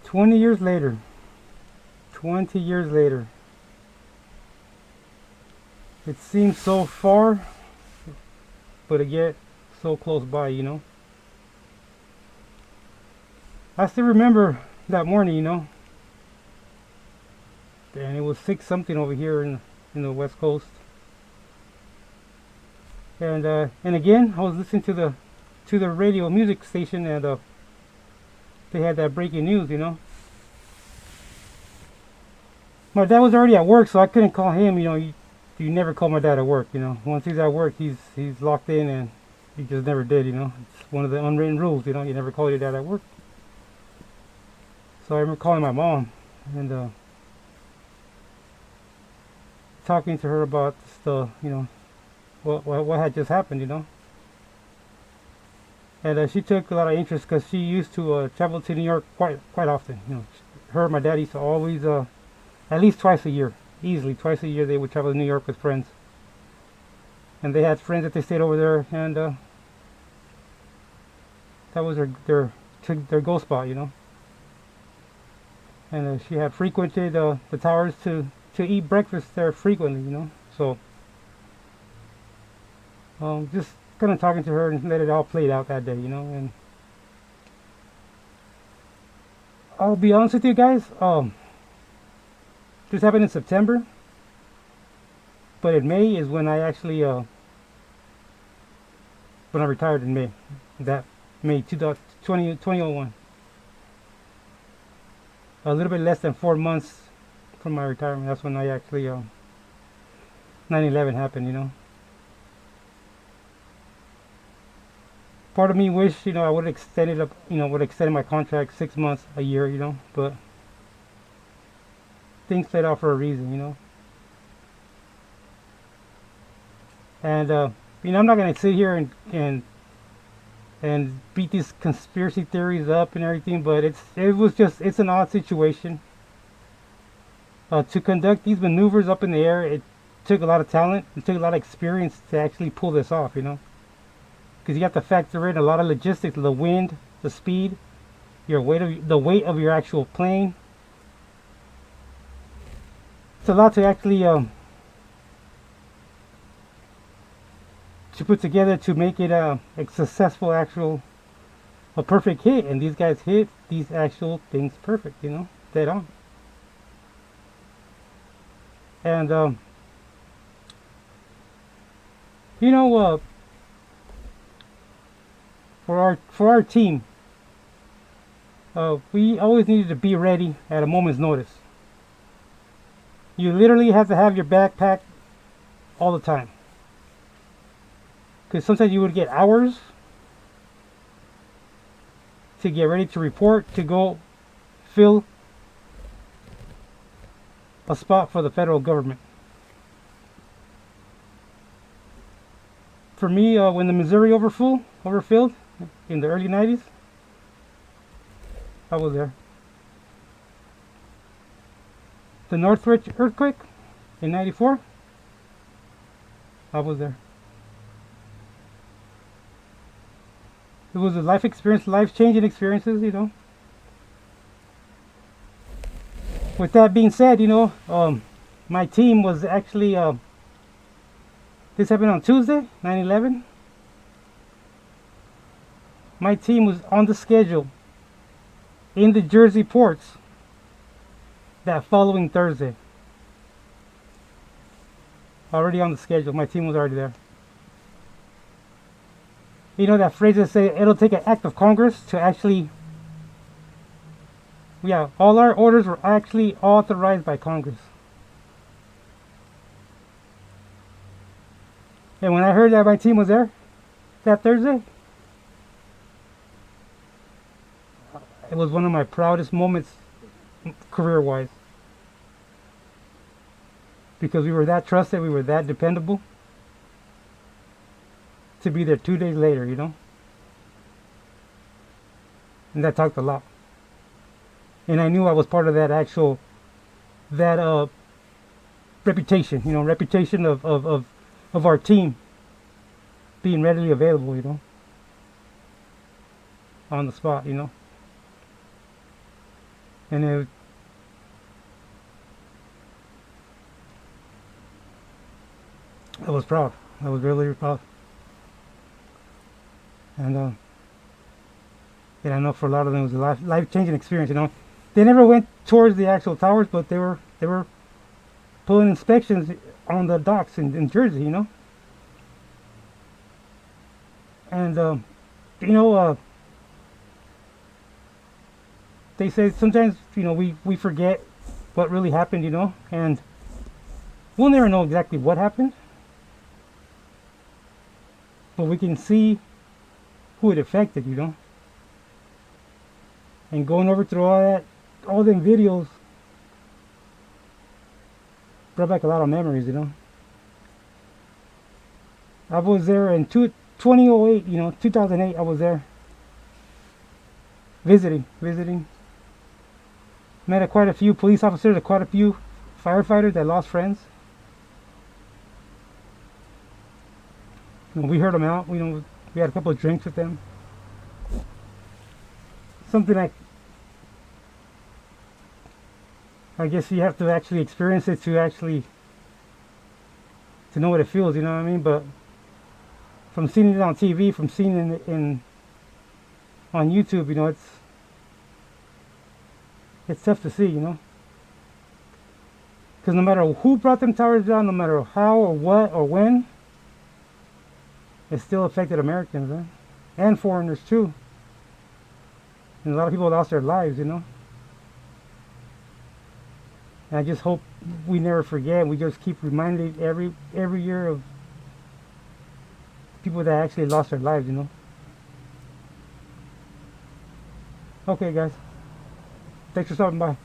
20 years later. 20 years later. It seems so far, but yet so close by, you know. I still remember that morning, you know. And it was 6 something over here in the West Coast. And again, I was listening to the radio music station, and they had that breaking news, you know. My dad was already at work, so I couldn't call him. You know, you never call my dad at work. You know, once he's at work, he's locked in, and he just never did. You know, it's one of the unwritten rules. You know, you never call your dad at work. So I remember calling my mom and talking to her about the, you know, what had just happened. You know, and she took a lot of interest because she used to travel to New York quite often. You know, her and my dad used to always at least twice a year, easily twice a year, they would travel to New York with friends. And they had friends that they stayed over there, and that was their go spot, you know. And she had frequented the towers to eat breakfast there frequently, you know. So just kind of talking to her and let it all play out that day, you know. And I'll be honest with you guys, this happened in September, but in May is when I actually when I retired in May, that May 2001. A little bit less than 4 months from my retirement, that's when I actually 9/11 happened, you know. Part of me wished, you know, I would have extended up, you know, would have extended my contract 6 months, a year, you know, but things played out for a reason, you know. And you know, I'm not gonna sit here and beat these conspiracy theories up and everything, but it's an odd situation. To conduct these maneuvers up in the air, it took a lot of talent, it took a lot of experience to actually pull this off, you know. Because you have to factor in a lot of logistics, the wind, the speed, the weight of your actual plane. It's a lot to actually to put together to make it a successful, a perfect hit. And these guys hit these actual things perfect, you know, dead on. And you know, for our team, we always needed to be ready at a moment's notice. You literally have to have your backpack all the time, because sometimes you would get hours to get ready to report, to go fill a spot for the federal government. For me, when the Missouri overfilled in the early 90s, I was there. The Northridge earthquake in 94, I was there. It was a life experience, life-changing experiences, you know. With that being said, you know, my team was actually, this happened on Tuesday, 9/11. My team was on the schedule in the Jersey ports that following Thursday. Already on the schedule. My team was already there. You know that phrase that say it'll take an act of Congress to actually, yeah, all our orders were actually authorized by Congress. And when I heard that my team was there that Thursday, it was one of my proudest moments career-wise. Because we were that trusted, we were that dependable to be there 2 days later, you know. And that talked a lot. And I knew I was part of that reputation, you know, reputation of our team being readily available, you know, on the spot, you know. And I was proud. I was really proud. And I know for a lot of them it was a life changing experience. You know, they never went towards the actual towers, but they were pulling inspections on the docks in Jersey. You know, and you know, they say sometimes we forget what really happened. You know, and we'll never know exactly what happened, but we can see who it affected. You know. And going over through all them videos brought back a lot of memories, you know. I was there in 2008, 2008, I was there visiting. Met quite a few police officers and quite a few firefighters that lost friends. We heard them out, we had a couple of drinks with them. Something like, I guess you have to actually experience it to know what it feels, you know what I mean? But from seeing it on TV, from seeing it on YouTube, it's tough to see, because no matter who brought them towers down, no matter how or what or when, it still affected Americans, right? And foreigners too. And a lot of people lost their lives, And I just hope we never forget. We just keep reminding every year of people that actually lost their lives, Okay, guys. Thanks for stopping by.